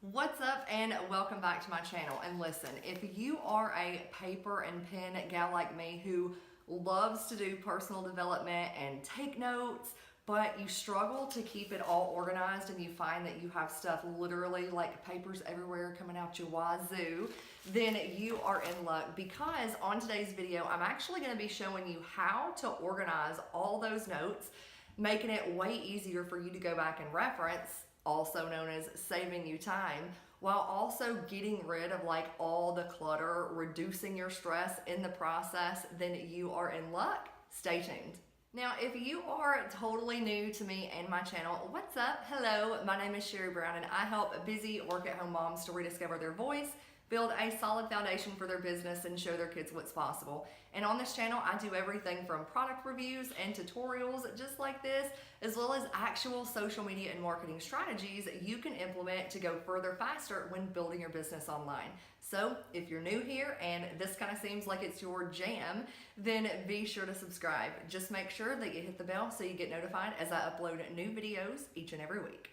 What's up and welcome back to my channel. And listen, if you are a paper and pen gal like me who loves to do personal development and take notes, but you struggle to keep it all organized and you find that you have stuff literally like papers everywhere coming out your wazoo, then you are in luck, because on today's video, I'm actually going to be showing you how to organize all those notes, making it way easier for you to go back and reference, also known as saving you time, while also getting rid of like all the clutter, reducing your stress in the process. Then you are in luck. Stay tuned. Now, if you are totally new to me and my channel, what's up? Hello, my name is Sherri Brown and I help busy work-at-home moms to rediscover their voice, build a solid foundation for their business, and show their kids what's possible. And on this channel, I do everything from product reviews and tutorials just like this, as well as actual social media and marketing strategies you can implement to go further faster when building your business online. So if you're new here and this kind of seems like it's your jam, then be sure to subscribe. Just make sure that you hit the bell so you get notified as I upload new videos each and every week.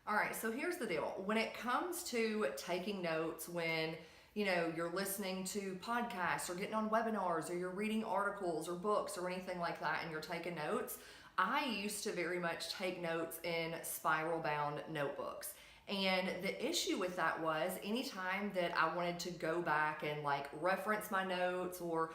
All right, so here's the deal. When it comes to taking notes, when you're listening to podcasts or getting on webinars or you're reading articles or books or anything like that and you're taking notes, I used to very much take notes in spiral bound notebooks. And the issue with that was anytime that I wanted to go back and like reference my notes, or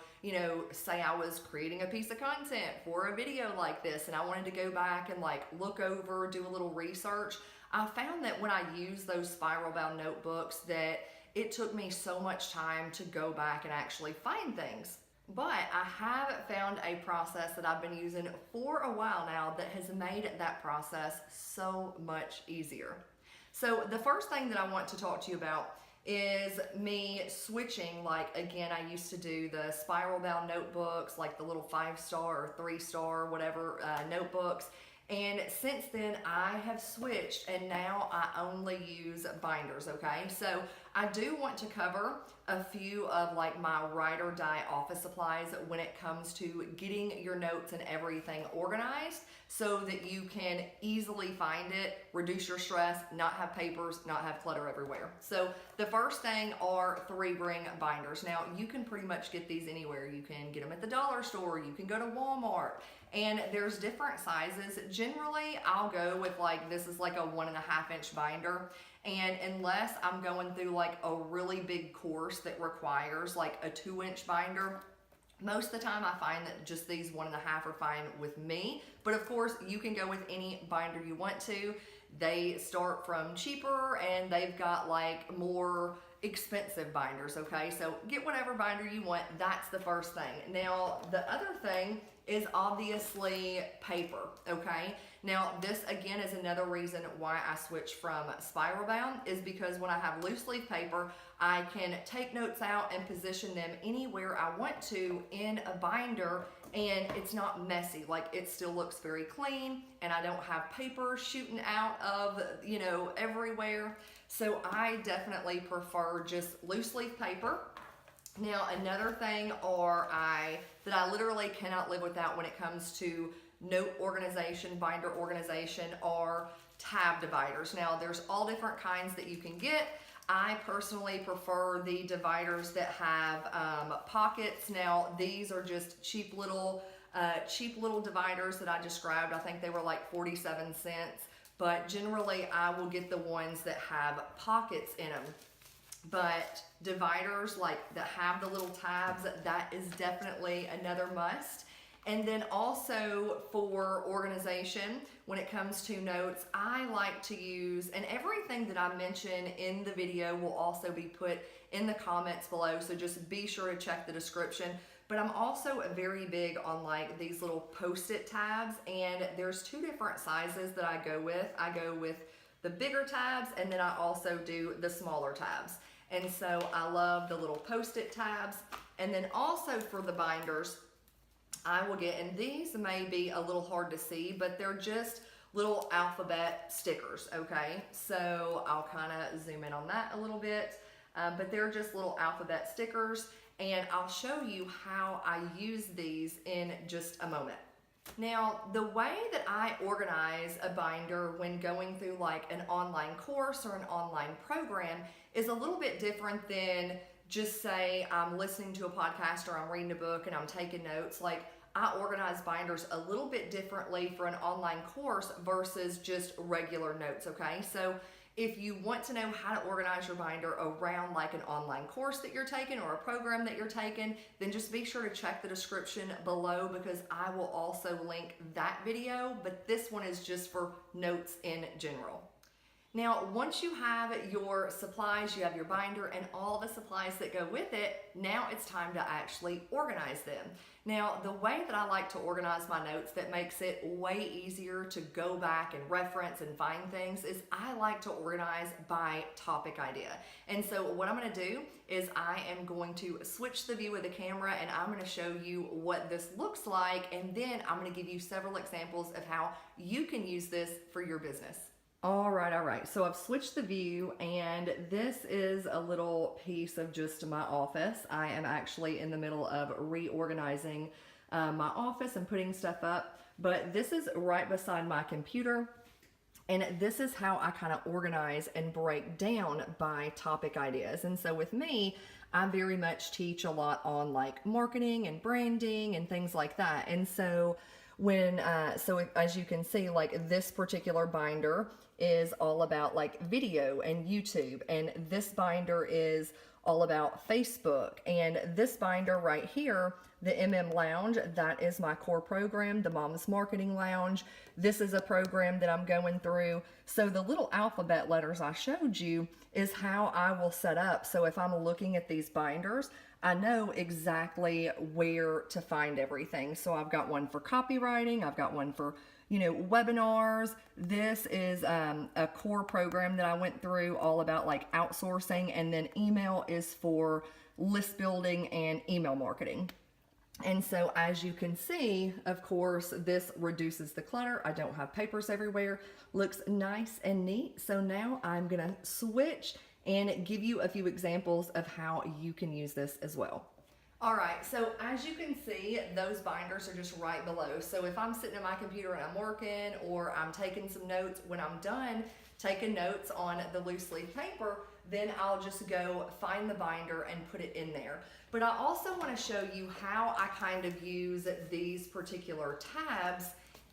say I was creating a piece of content for a video like this and I wanted to go back and like look over, do a little research, I found that when I used those spiral bound notebooks that it took me so much time to go back and actually find things. But I have found a process that I've been using for a while now that has made that process so much easier. So the first thing that I want to talk to you about is me switching. Like, again, I used to do the spiral bound notebooks, like the little 5-star or 3-star, whatever notebooks. And since then I have switched and now I only use binders, okay? So I do want to cover a few of like my ride or die office supplies when it comes to getting your notes and everything organized so that you can easily find it, reduce your stress, not have papers, not have clutter everywhere. So the first thing are 3-ring binders. Now you can pretty much get these anywhere. You can get them at the dollar store, you can go to Walmart, and there's different sizes. Generally, I'll go with like, this is like a 1.5-inch binder. And unless I'm going through like a really big course that requires like a 2-inch binder, most of the time I find that just these 1.5 are fine with me. But of course, you can go with any binder you want to. They start from cheaper and they've got like more expensive binders, okay? So get whatever binder you want. That's the first thing. Now, the other thing is obviously paper, okay? Now, this again is another reason why I switched from spiral bound, is because when I have loose leaf paper, I can take notes out and position them anywhere I want to in a binder, and it's not messy. Like, it still looks very clean and I don't have paper shooting out of, everywhere. So I definitely prefer just loose leaf paper. Now, another thing that I literally cannot live without when it comes to note organization, binder organization, are tab dividers. Now, there's all different kinds that you can get. I personally prefer the dividers that have pockets. Now, these are just cheap little dividers that I described. I think they were like 47 cents, but generally I will get the ones that have pockets in them. But dividers like that have the little tabs, that is definitely another must. And then also for organization, when it comes to notes, I like to use, and everything that I mention in the video will also be put in the comments below, so just be sure to check the description. But I'm also very big on like these little post-it tabs, and there's 2 different sizes that I go with. I go with the bigger tabs, and then I also do the smaller tabs. And so I love the little post-it tabs. And then also for the binders, I will get, and these may be a little hard to see, but they're just little alphabet stickers, okay? So I'll kind of zoom in on that a little bit, but they're just little alphabet stickers, and I'll show you how I use these in just a moment. Now, the way that I organize a binder when going through like an online course or an online program is a little bit different than just say I'm listening to a podcast or I'm reading a book and I'm taking notes. Like I organize binders a little bit differently for an online course versus just regular notes, okay? So if you want to know how to organize your binder around like an online course that you're taking or a program that you're taking, then just be sure to check the description below because I will also link that video, but this one is just for notes in general. Now, once you have your supplies, you have your binder and all the supplies that go with it, now it's time to actually organize them. Now, the way that I like to organize my notes that makes it way easier to go back and reference and find things is I like to organize by topic idea. And so what I'm going to do is I am going to switch the view of the camera and I'm going to show you what this looks like, and then I'm going to give you several examples of how you can use this for your business. All right. So I've switched the view and this is a little piece of just my office. I am actually in the middle of reorganizing my office and putting stuff up, but this is right beside my computer. And this is how I kind of organize and break down by topic ideas. And so with me, I very much teach a lot on like marketing and branding and things like that. And so so as you can see, like this particular binder is all about like video and YouTube, and this binder is all about Facebook, and this binder right here, the MM Lounge, that is my core program, the Mom's Marketing Lounge. This is a program that I'm going through. So the little alphabet letters I showed you is how I will set up. So if I'm looking at these binders, I know exactly where to find everything. So I've got one for copywriting, I've got one for webinars. This is a core program that I went through all about like outsourcing, and then email is for list building and email marketing. And so as you can see, of course, this reduces the clutter. I don't have papers everywhere. Looks nice and neat. So now I'm gonna switch and give you a few examples of how you can use this as well. All right, so as you can see, those binders are just right below. So if I'm sitting at my computer and I'm working, or I'm taking some notes, when I'm done taking notes on the loose leaf paper, then I'll just go find the binder and put it in there. But I also want to show you how I kind of use these particular tabs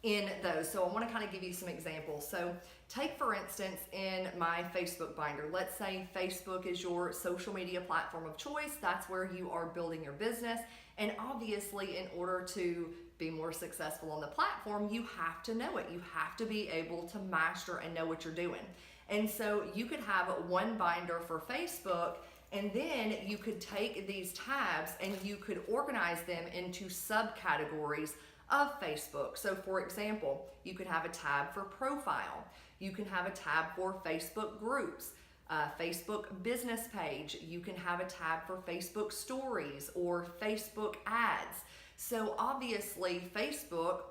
in those. So I want to kind of give you some examples. So take for instance in my Facebook binder, let's say Facebook is your social media platform of choice. That's where you are building your business. And obviously in order to be more successful on the platform, you have to know it. You have to be able to master and know what you're doing. And so you could have one binder for Facebook, and then you could take these tabs and you could organize them into subcategories of Facebook. So for example, you could have a tab for profile. You can have a tab for Facebook groups, Facebook business page. You can have a tab for Facebook stories or Facebook ads. So obviously Facebook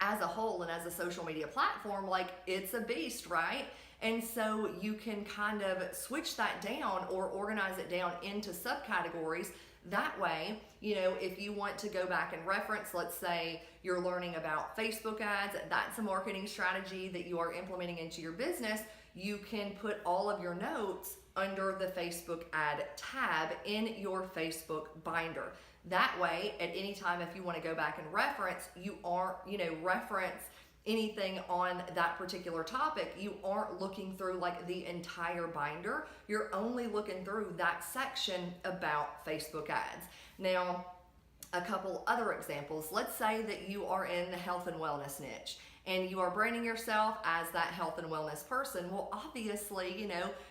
as a whole and as a social media platform, like it's a beast, right? And so you can kind of switch that down or organize it down into subcategories. That way, if you want to go back and reference, let's say you're learning about Facebook ads, that's a marketing strategy that you are implementing into your business, you can put all of your notes under the Facebook ad tab in your Facebook binder. That way, at any time, if you want to go back and reference, you aren't, reference anything on that particular topic, you aren't looking through like the entire binder. You're only looking through that section about Facebook ads. Now, a couple other examples. Let's say that you are in the health and wellness niche and you are branding yourself as that health and wellness person. Well, obviously,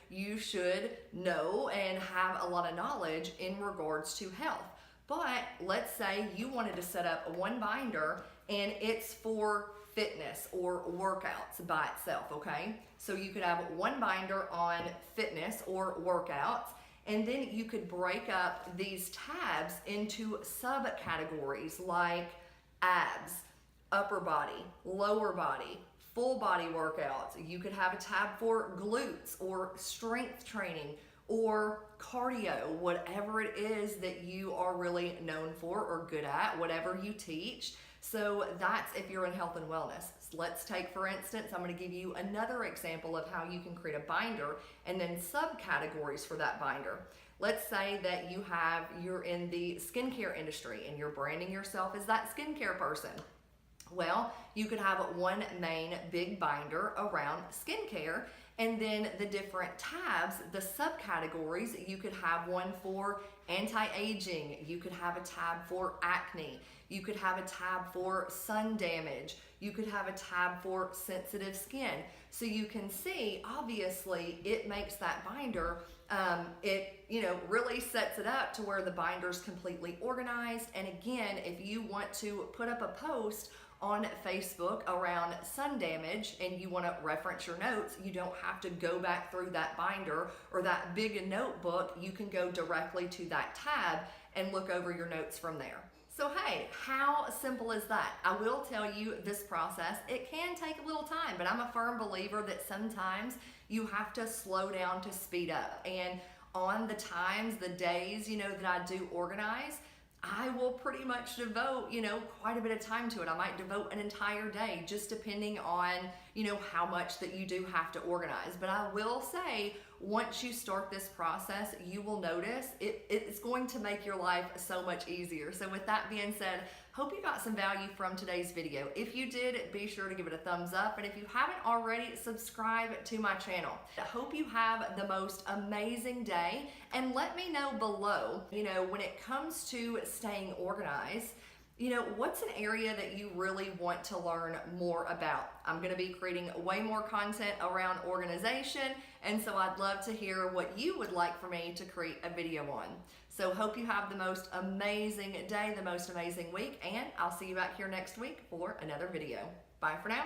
you should know and have a lot of knowledge in regards to health. But let's say you wanted to set up one binder and it's for fitness or workouts by itself, okay? So you could have one binder on fitness or workouts, and then you could break up these tabs into subcategories like abs, upper body, lower body, full body workouts. You could have a tab for glutes or strength training or cardio, whatever it is that you are really known for or good at, whatever you teach. So that's if you're in health and wellness. Let's take, for instance, I'm going to give you another example of how you can create a binder and then subcategories for that binder. Let's say that you're in the skincare industry and you're branding yourself as that skincare person. Well, you could have one main big binder around skincare, and then the different tabs, the subcategories, you could have one for anti-aging, you could have a tab for acne, you could have a tab for sun damage, you could have a tab for sensitive skin. So you can see, obviously, it makes that binder, really sets it up to where the binder's completely organized. And again, if you want to put up a post on Facebook around sun damage and you want to reference your notes, you don't have to go back through that binder or that big notebook. You can go directly to that tab and look over your notes from there. So hey, how simple is that? I will tell you this process, it can take a little time, but I'm a firm believer that sometimes you have to slow down to speed up. And on the times, the days, that I do organize, I will pretty much devote, quite a bit of time to it. I might devote an entire day, just depending on, how much that you do have to organize. But I will say, once you start this process, you will notice it's going to make your life so much easier. So with that being said, hope you got some value from today's video. If you did, be sure to give it a thumbs up. And if you haven't already, subscribe to my channel. I hope you have the most amazing day. And let me know below, when it comes to staying organized, what's an area that you really want to learn more about? I'm going to be creating way more content around organization, and so I'd love to hear what you would like for me to create a video on. So hope you have the most amazing day, the most amazing week, and I'll see you back here next week for another video. Bye for now.